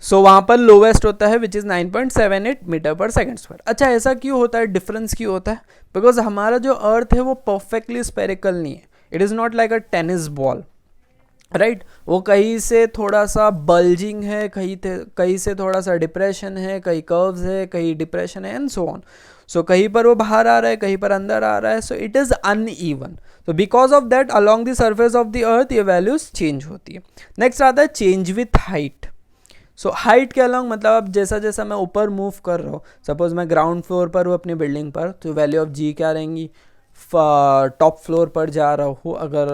So वहाँ पर लोवेस्ट होता है which is 9.78 metre per second square. अच्छा, ऐसा क्यों होता है, डिफरेंस क्यों होता है? बिकॉज हमारा जो अर्थ है वो परफेक्टली स्पेरिकल नहीं है. It is not like a tennis ball, right. वो कहीं से थोड़ा सा बल्जिंग है, कहीं से थोड़ा सा डिप्रेशन है, कहीं कर्व्स है, कहीं डिप्रेशन है एंड सो ऑन. सो कहीं पर वो बाहर आ रहा है, कहीं पर अंदर आ रहा है. So it is uneven. तो because of that along the surface of the earth ये वैल्यूज चेंज होती है. नेक्स्ट आता है change with height. So height के अलॉन्ग मतलब अब जैसा जैसा मैं ऊपर मूव कर रहा हूँ, सपोज मैं ग्राउंड फ्लोर पर हूँ अपनी बिल्डिंग पर, तो वैल्यू ऑफ जी क्या रहेंगी? टॉप फ्लोर पर जा रहा हूँ, अगर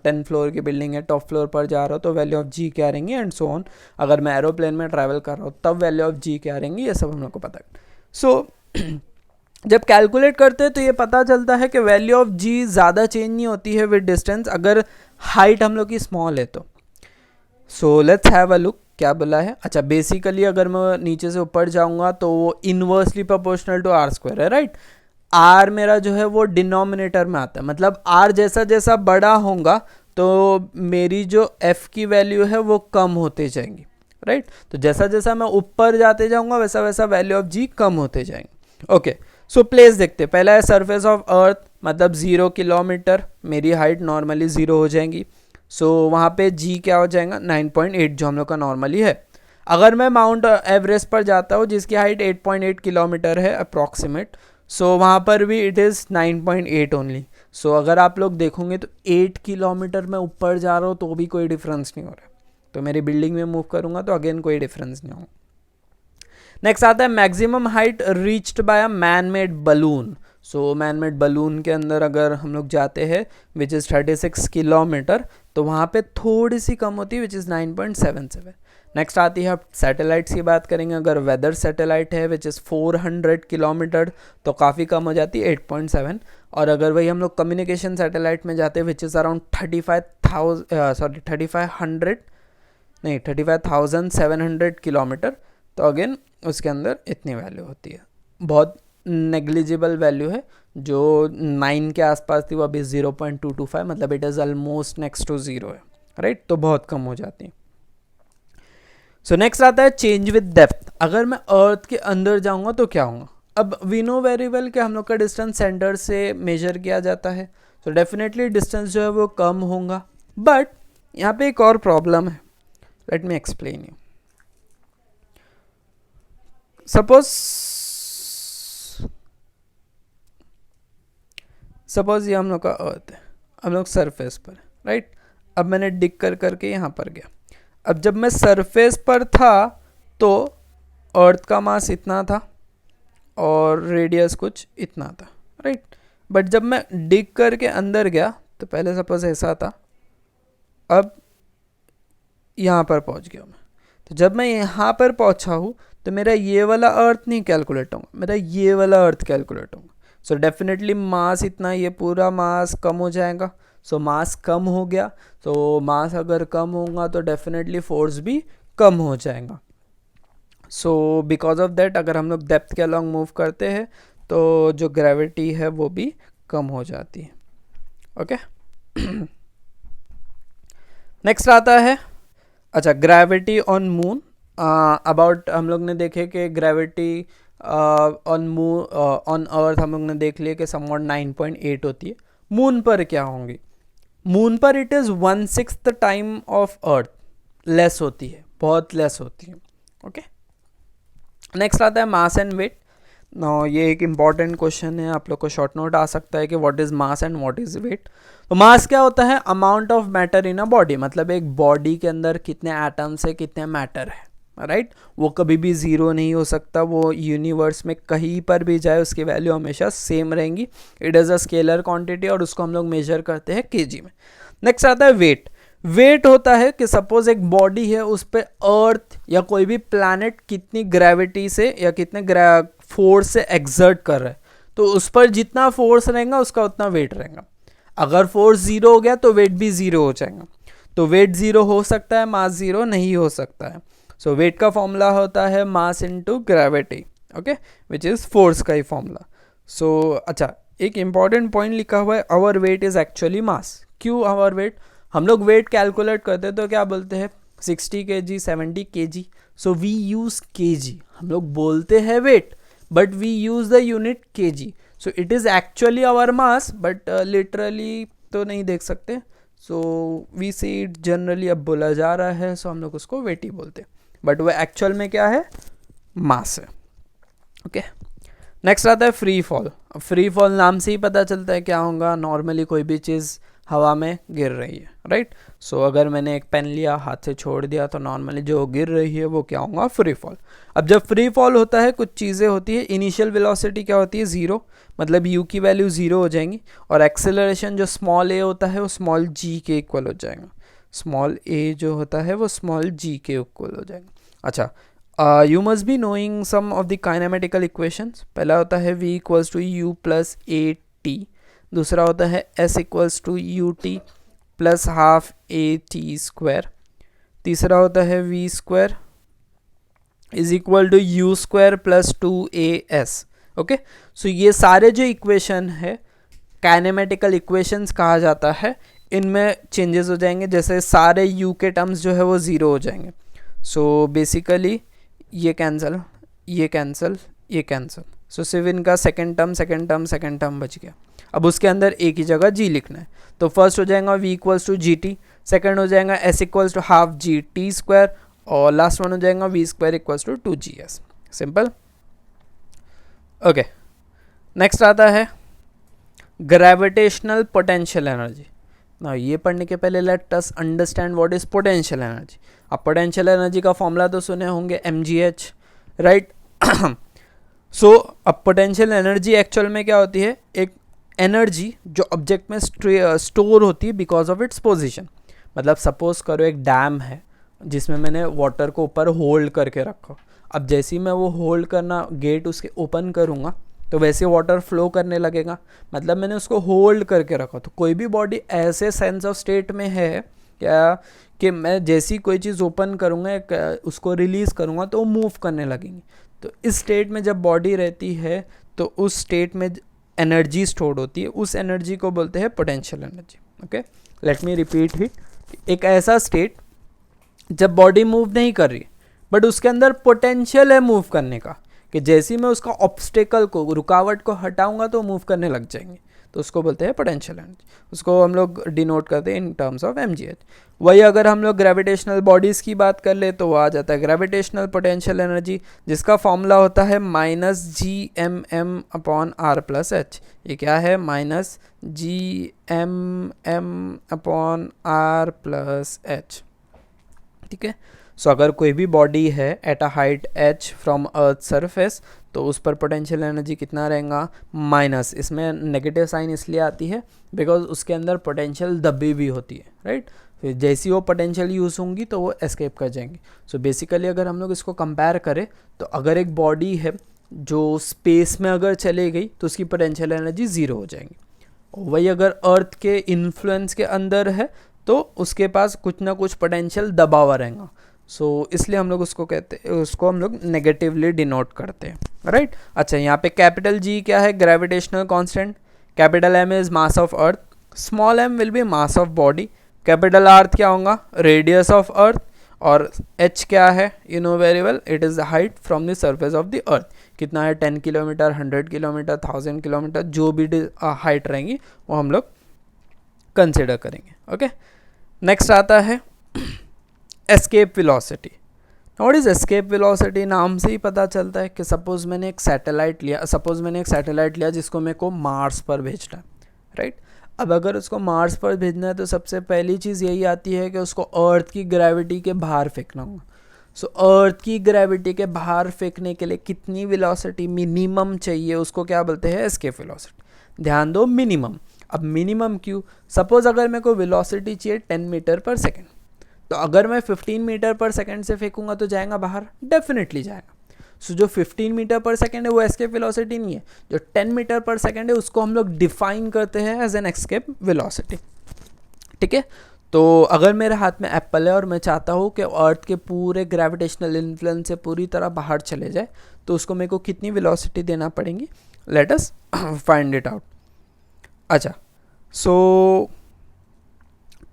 10 फ्लोर की बिल्डिंग है, टॉप फ्लोर पर जा रहा हूँ तो वैल्यू ऑफ जी क्या रहेंगी एंड सो ऑन. अगर मैं एरोप्लेन में ट्रैवल कर रहा हूँ तब वैल्यू ऑफ जी क्या रहेंगी, ये सब हम लोग को पता है. सो जब कैलकुलेट करते हैं तो ये पता चलता है कि वैल्यू ऑफ जी ज़्यादा चेंज नहीं होती है विद डिस्टेंस अगर हाइट हम लोग की स्मॉल है तो. So let's have a look क्या बोला है. अच्छा, बेसिकली अगर मैं नीचे से ऊपर जाऊंगा तो वो inversely proportional to R square है, राइट. आर मेरा जो है वो डिनोमिनेटर में आता है, मतलब आर जैसा जैसा बड़ा होगा तो मेरी जो एफ की वैल्यू है वो कम होते जाएंगी, राइट. तो जैसा जैसा मैं ऊपर जाते जाऊंगा वैसा वैसा वैल्यू ऑफ जी कम होते जाएंगे. ओके, सो प्लेस देखते. पहला है सरफेस ऑफ अर्थ, मतलब 0 किलोमीटर, मेरी हाइट नॉर्मली 0 हो जाएंगी. सो वहाँ पे जी क्या हो जाएगा? 9.8 जो हम लोग का नॉर्मली है. अगर मैं माउंट एवरेस्ट पर जाता हूँ जिसकी हाइट 8.8 किलोमीटर है अप्रॉक्सीमेट, सो वहाँ पर भी इट इज़ 9.8 ओनली. सो अगर आप लोग देखोगे तो 8 किलोमीटर मैं ऊपर जा रहा हूँ तो भी कोई डिफरेंस नहीं हो रहा है. तो मेरी बिल्डिंग में मूव करूँगा तो अगेन कोई डिफरेंस नहीं होगा. नेक्स्ट आता है maximum height reached by a man made balloon. So man made balloon के अंदर अगर हम लोग जाते हैं विच इज़ 36 किलोमीटर, तो वहाँ पे थोड़ी सी कम होती है विच इज़ 9.77. नेक्स्ट आती है, अब सैटेलाइट्स की बात करेंगे. अगर वेदर सैटेलाइट है विच इज़ 400 किलोमीटर तो काफ़ी कम हो जाती है 8.7. और अगर वही हम लोग कम्युनिकेशन सैटेलाइट में जाते हैं विच इज़ अराउंड 35,700 किलोमीटर, तो अगेन उसके अंदर इतनी वैल्यू होती है. बहुत नेग्लिजिबल वैल्यू है. जो 9 के आसपास थी वो अभी 0.225, मतलब it is almost next to 0 है, राइट. तो बहुत कम हो जाती है. सो नेक्स्ट आता है चेंज विद डेप्थ. अगर मैं अर्थ के अंदर जाऊंगा तो क्या होगा? अब वी नो वेरी वेल कि हम लोग का डिस्टेंस सेंटर से मेजर किया जाता है, सो डेफिनेटली डिस्टेंस जो है वो कम होगा. बट यहाँ पे एक और प्रॉब्लम है, let me explain you. Suppose ये हम लोग का अर्थ है, हम लोग सरफेस पर, राइट. अब मैंने डिग कर करके यहाँ पर गया. अब जब मैं सरफेस पर था तो अर्थ का मास इतना था और रेडियस कुछ इतना था, राइट. बट जब मैं डिग करके अंदर गया तो पहले सपोज ऐसा था, अब यहाँ पर पहुँच गया मैं. तो जब मैं यहाँ पर पहुँचा हूँ तो मेरा ये वाला अर्थ नहीं कैलकुलेट होगा, मेरा ये वाला अर्थ कैलकुलेट होगा. सो डेफिनेटली मास इतना, ये पूरा मास कम हो जाएगा. सो मास कम हो गया, तो मास अगर कम होगा तो डेफिनेटली फोर्स भी कम हो जाएगा. सो बिकॉज ऑफ दैट अगर हम लोग डेप्थ के अलॉन्ग मूव करते हैं तो जो ग्रेविटी है वो भी कम हो जाती है. ओके, नेक्स्ट आता है, अच्छा, ग्रेविटी ऑन मून. अबाउट हम लोग ने देखे कि gravity on moon on earth हम लोग ने देख लिया कि समवॉट 9.8 होती है. मून पर क्या होंगी? मून पर it is 1/6 time of earth, less होती है, बहुत लेस होती है. ओके, नेक्स्ट आता है मास एंड वेट. ये एक इम्पॉर्टेंट क्वेश्चन है, आप लोग को शॉर्ट नोट आ सकता है कि what is mass and what is weight. तो मास क्या होता है? Amount of matter in a body, मतलब एक बॉडी के अंदर कितने एटम्स है, कितने मैटर है, राइट। वो कभी भी ज़ीरो नहीं हो सकता, वो यूनिवर्स में कहीं पर भी जाए उसकी वैल्यू हमेशा सेम रहेंगी। It is a scalar quantity और उसको हम लोग मेजर करते हैं केजी में। नेक्स्ट आता है वेट। वेट होता है कि सपोज एक बॉडी है, उस पर अर्थ या कोई भी प्लैनेट कितनी ग्रेविटी से या कितने फोर्स से एक्सर्ट कर रहा है, तो उस पर जितना फोर्स रहेगा उसका उतना वेट रहेगा। अगर फोर्स ज़ीरो हो गया तो वेट भी ज़ीरो हो जाएगा। तो वेट ज़ीरो हो सकता है, मास ज़ीरो नहीं हो सकता है। सो वेट का फॉर्मूला होता है mass into gravity, okay, which is force का ही फॉर्मूला। सो अच्छा, एक इंपॉर्टेंट पॉइंट लिखा हुआ है, our weight is actually mass. क्यों आवर वेट? हम लोग वेट कैलकुलेट करते हैं तो क्या बोलते हैं 60 kg 70 kg। So we use kg, हम लोग बोलते हैं weight but we use the unit kg। So it is actually our mass but literally तो नहीं देख सकते। So we see it generally अब बोला जा रहा है, सो हम लोग उसको वेट ही बोलते हैं, बट वो एक्चुअल में क्या है, मास है। ओके, नेक्स्ट आता है फ्री फॉल। अब फ्री फॉल नाम से ही पता चलता है क्या होगा, नॉर्मली कोई भी चीज़ हवा में गिर रही है, राइट। सो अगर मैंने एक पेन लिया, हाथ से छोड़ दिया, तो नॉर्मली जो गिर रही है वो क्या होगा, फ्री फॉल। अब जब फ्री फॉल होता है कुछ चीज़ें होती है, इनिशियल वेलोसिटी क्या होती है, ज़ीरो, मतलब यू की वैल्यू ज़ीरो हो जाएंगी, और एक्सेलरेशन जो स्मॉल ए होता है वो स्मॉल जी के इक्वल हो जाएगा। स्मॉल ए जो होता है वो स्मॉल जी के इक्वल हो जाएगा। अच्छा, you must be knowing some of the kinematical equations. पहला होता है v equals to U plus A T, दूसरा होता है s equals to U T plus half A T square, तीसरा होता है v square is equal to U square plus two A S. Okay, so ये सारे जो इक्वेशन है काइनेमेटिकल इक्वेशंस कहा जाता है, इनमें चेंजेस हो जाएंगे, जैसे सारे u के टर्म्स जो है वो ज़ीरो हो जाएंगे। सो बेसिकली ये कैंसिल, ये कैंसिल, ये कैंसिल, सो सिर्फ इनका सेकेंड टर्म बच गया। अब उसके अंदर एक ही जगह g लिखना है, तो फर्स्ट हो जाएगा v equals to G T, second हो जाएगा s equals to half G T square, और लास्ट वन हो जाएगा v square equals to two G S. Simple. Okay, next आता है ग्रेविटेशनल पोटेंशियल एनर्जी। ना ये पढ़ने के पहले late us understand what is potential energy. अब पोटेंशियल एनर्जी का फॉर्मूला तो सुने होंगे mgh, राइट। सो अब पोटेंशियल एनर्जी एक्चुअल में क्या होती है, एक एनर्जी जो ऑब्जेक्ट में स्टोर होती है बिकॉज ऑफ इट्स पोजीशन। मतलब सपोज करो एक डैम है जिसमें मैंने वाटर को ऊपर होल्ड करके रखा, अब जैसे ही मैं वो होल्ड करना गेट उसके ओपन करूँगा तो वैसे वाटर फ्लो करने लगेगा, मतलब मैंने उसको होल्ड करके रखा। तो कोई भी बॉडी ऐसे सेंस ऑफ स्टेट में है क्या कि मैं जैसी कोई चीज़ ओपन करूँगा उसको रिलीज़ करूँगा तो वो मूव करने लगेंगी। तो इस स्टेट में जब बॉडी रहती है तो उस स्टेट में एनर्जी स्टोर्ड होती है, उस एनर्जी को बोलते हैं potential energy. Okay, let me repeat ही, एक ऐसा स्टेट जब बॉडी मूव नहीं कर रही बट उसके अंदर पोटेंशियल है मूव करने का, कि जैसे ही मैं उसका ऑब्स्टेकल को, रुकावट को हटाऊंगा तो मूव करने लग जाएंगे, तो उसको बोलते हैं पोटेंशियल एनर्जी। उसको हम लोग डिनोट करते हैं इन टर्म्स ऑफ mgh। वही अगर हम लोग ग्रेविटेशनल बॉडीज़ की बात कर ले तो वो आ जाता है ग्रेविटेशनल पोटेंशियल एनर्जी, जिसका फॉर्मूला होता है minus G M M upon R plus H. ये क्या है, minus G M M upon R plus H, ठीक है। सो अगर कोई भी बॉडी है at a height h from earth surface तो उस पर पोटेंशियल एनर्जी कितना रहेगा, माइनस। इसमें नेगेटिव साइन इसलिए आती है बिकॉज उसके अंदर पोटेंशियल दबी भी होती है, राइट। फिर जैसी वो पोटेंशियल यूज़ होंगी तो वो एस्केप कर जाएंगी। सो बेसिकली अगर हम लोग इसको कंपेयर करें तो अगर एक बॉडी है जो स्पेस में अगर चले गई तो उसकी पोटेंशियल एनर्जी ज़ीरो हो जाएंगी, और वही अगर अर्थ के इन्फ्लुएंस के अंदर है तो उसके पास कुछ ना कुछ पोटेंशियल दबा हुआ रहेगा। सो इसलिए हम लोग उसको कहते हैं, उसको हम लोग नेगेटिवली डिनोट करते हैं, राइट। अच्छा, यहाँ पे कैपिटल जी क्या है, gravitational constant. Capital M is mass of earth, small M will be mass of body, capital R क्या होगा, रेडियस ऑफ अर्थ, और एच क्या है, you know very well, it is the height from the surface of the earth. कितना है, 10 kilometre, 100 kilometre, 1000 kilometre, जो भी height रहेंगी वो हम लोग कंसिडर करेंगे। ओके, नेक्स्ट आता है escape velocity. What is escape velocity? नाम से ही पता चलता है कि सपोज मैंने एक सैटेलाइट लिया जिसको मेरे को मार्स पर भेजना है, राइट। अब अगर उसको मार्स पर भेजना है तो सबसे पहली चीज़ यही आती है कि उसको अर्थ की ग्रेविटी के बाहर फेंकना होगा। सो अर्थ की ग्रेविटी के बाहर फेंकने के लिए कितनी वेलोसिटी मिनिमम चाहिए, उसको क्या बोलते हैं, एस्केप वेलोसिटी। ध्यान दो, मिनिमम। अब मिनिमम क्यों, सपोज अगर मेरे को वेलोसिटी चाहिए 10 मीटर पर सेकेंड, तो अगर मैं 15 मीटर पर सेकेंड से फेंकूंगा तो जाएगा बाहर, डेफिनेटली जाएगा। सो जो 15 मीटर पर सेकेंड है वो एस्केप वेलोसिटी नहीं है, जो 10 मीटर पर सेकेंड है उसको हम लोग डिफाइन करते हैं एज एन एस्केप वेलोसिटी। ठीक है, तो अगर मेरे हाथ में एप्पल है और मैं चाहता हूँ कि अर्थ के पूरे ग्रेविटेशनल इन्फ्लुएंस से पूरी तरह बाहर चले जाए, तो उसको मेरे को कितनी वेलोसिटी देना पड़ेगी, let us find it out. अच्छा, सो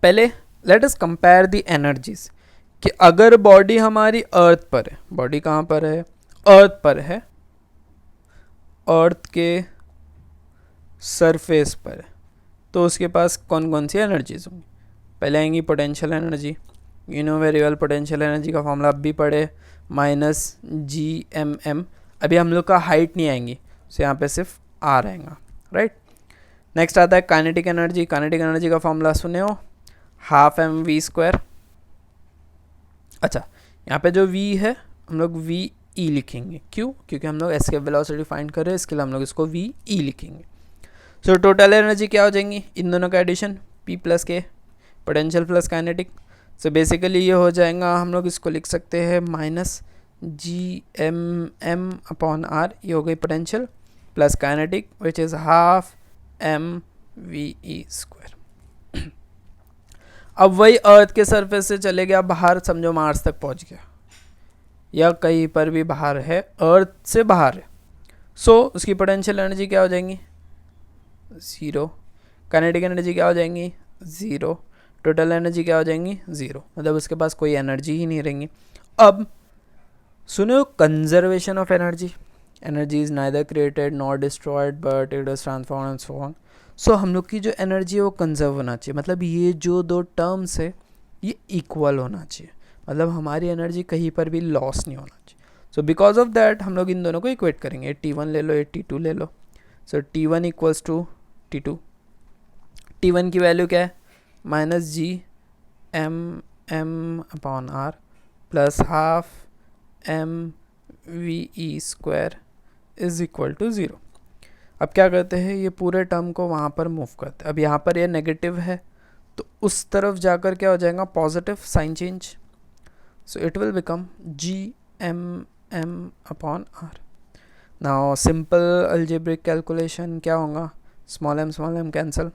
पहले let us compare the energies, कि अगर बॉडी हमारी अर्थ पर है, बॉडी कहाँ पर है, अर्थ पर है, अर्थ के सरफेस पर है, तो उसके पास कौन कौन सी एनर्जीज होंगी। पहले आएंगी potential energy, you know very well, potential energy का फॉर्मूला अब भी पढ़े, -Gmm। अभी हम लोग का हाइट नहीं आएंगी, सो यहाँ पे सिर्फ R आएगा, राइट। नेक्स्ट आता है काइनेटिक एनर्जी। काइनेटिक एनर्जी का फॉर्मूला सुने हो, 12mv²। अच्छा, यहाँ पे जो v है हम लोग VE लिखेंगे, क्यों, क्योंकि हम लोग एस्केप वेलोसिटी फाइंड कर रहे हैं, इसके लिए हम लोग इसको VE लिखेंगे। सो टोटल एनर्जी क्या हो जाएंगी, इन दोनों का addition, P + K, potential plus kinetic. So basically ये हो जाएगा, हम लोग इसको लिख सकते हैं -Gmm/r, ये हो गई potential, plus kinetic which is 12mve²। अब वही अर्थ के सरफेस से चले गया बाहर, समझो मार्स तक पहुंच गया या कहीं पर भी बाहर है, अर्थ से बाहर है, सो उसकी पोटेंशियल एनर्जी क्या हो जाएंगी, 0। काइनेटिक एनर्जी क्या हो जाएंगी, 0। टोटल एनर्जी क्या हो जाएंगी, 0, मतलब उसके पास कोई एनर्जी ही नहीं रहेंगी। अब सुनो, conservation of energy, energy is neither created not destroyed but it is transformed and so on. So हम लोग की जो एनर्जी है वो कंजर्व होना चाहिए, मतलब ये जो दो टर्म्स है ये इक्वल होना चाहिए, मतलब हमारी एनर्जी कहीं पर भी लॉस नहीं होना चाहिए। सो बिकॉज ऑफ दैट हम लोग इन दोनों को इक्वेट करेंगे, T1 ले लो, T2 ले लो। सो T1 equals to T2, T1 की वैल्यू क्या है, -Gmm/r plus 12mve² is equal to 0। अब क्या करते हैं, ये पूरे टर्म को वहाँ पर मूव करते हैं। अब यहाँ पर ये नेगेटिव है तो उस तरफ जाकर क्या हो जाएगा, positive sign change, so it will become Gmm/r। Now simple algebraic calculation क्या होगा, स्मॉल m कैंसिल।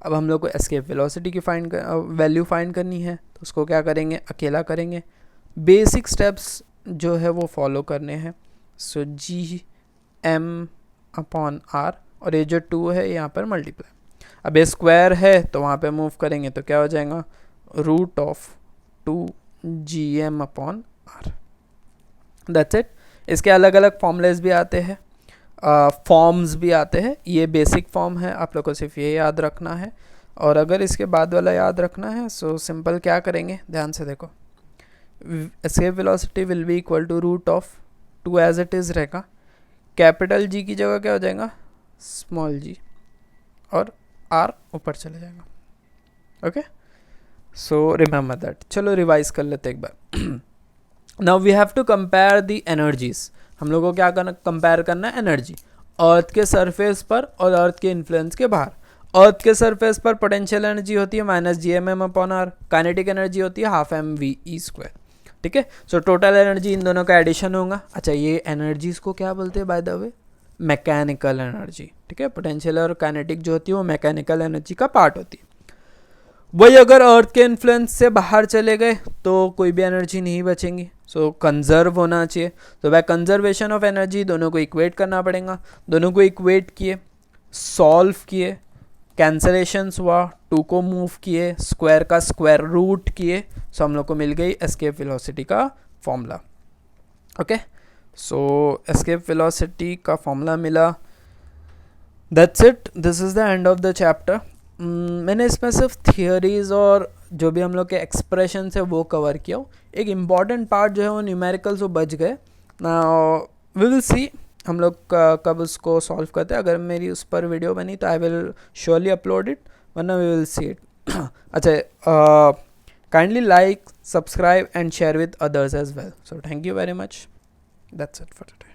अब हम लोग को एस्केप वेलोसिटी की वैल्यू फाइंड करनी है, तो उसको क्या करेंगे, अकेला करेंगे, बेसिक स्टेप्स जो है वो फॉलो करने हैं। सो Gm/r और ये जो 2 है यहाँ पर मल्टीप्लाई, अब ये स्क्वायर है तो वहाँ पे मूव करेंगे तो क्या हो जाएगा, √2Gm/r। That's it. इसके अलग अलग फॉर्मूलेस भी आते हैं, फॉर्म्स भी आते हैं, ये बेसिक फॉर्म है, आप लोग को सिर्फ ये याद रखना है। और अगर इसके बाद वाला याद रखना है सो सिंपल क्या करेंगे, ध्यान से देखो, escape velocity will be equal to √2 as it is रहेगा, कैपिटल G की जगह क्या हो जाएगा, स्मॉल g, और r ऊपर चले जाएगा। Okay, so remember that. चलो रिवाइज कर लेते एक बार। Now we have to compare the energies, हम लोग को क्या करना, कंपेयर करना है एनर्जी अर्थ के सरफेस पर और अर्थ के इन्फ्लुएंस के बाहर। अर्थ के सरफेस पर पोटेंशियल एनर्जी होती है -Gmm/r, काइनेटिक एनर्जी होती है 12mve²। ठीक है, सो टोटल एनर्जी इन दोनों का एडिशन होगा। अच्छा, ये एनर्जीज को क्या बोलते हैं by the way, mechanical energy. ठीक है, पोटेंशियल और काइनेटिक जो होती है वो मैकेनिकल एनर्जी का पार्ट होती है। वही अगर अर्थ के इन्फ्लुएंस से बाहर चले गए तो कोई भी एनर्जी नहीं बचेंगी, सो कंजर्व होना चाहिए। तो बाय कंजर्वेशन ऑफ एनर्जी दोनों को इक्वेट करना पड़ेगा, दोनों को इक्वेट किए, सॉल्व किए, कैंसलेशंस हुआ, 2 को मूव किए, स्क्वायर का स्क्वायर रूट किए, सो हम लोग को मिल गई एस्केप वेलोसिटी का फॉर्मूला। ओके, सो एस्केप वेलोसिटी का फॉर्मूला मिला। That's it, this is the end of the chapter. मैंने इसमें सिर्फ थियोरीज और जो भी हम लोग के एक्सप्रेशन है वो कवर किया हो, एक इम्पॉर्टेंट पार्ट जो है वो न्यूमेरिकल्स वो बच गए। वी विल सी हम लोग कब उसको सॉल्व करते हैं, अगर मेरी उस पर वीडियो बनी तो I will surely upload it, वरना वी विल सी इट। अच्छा, Kindly like, subscribe and share with others as well. So thank you very much. That's it for today.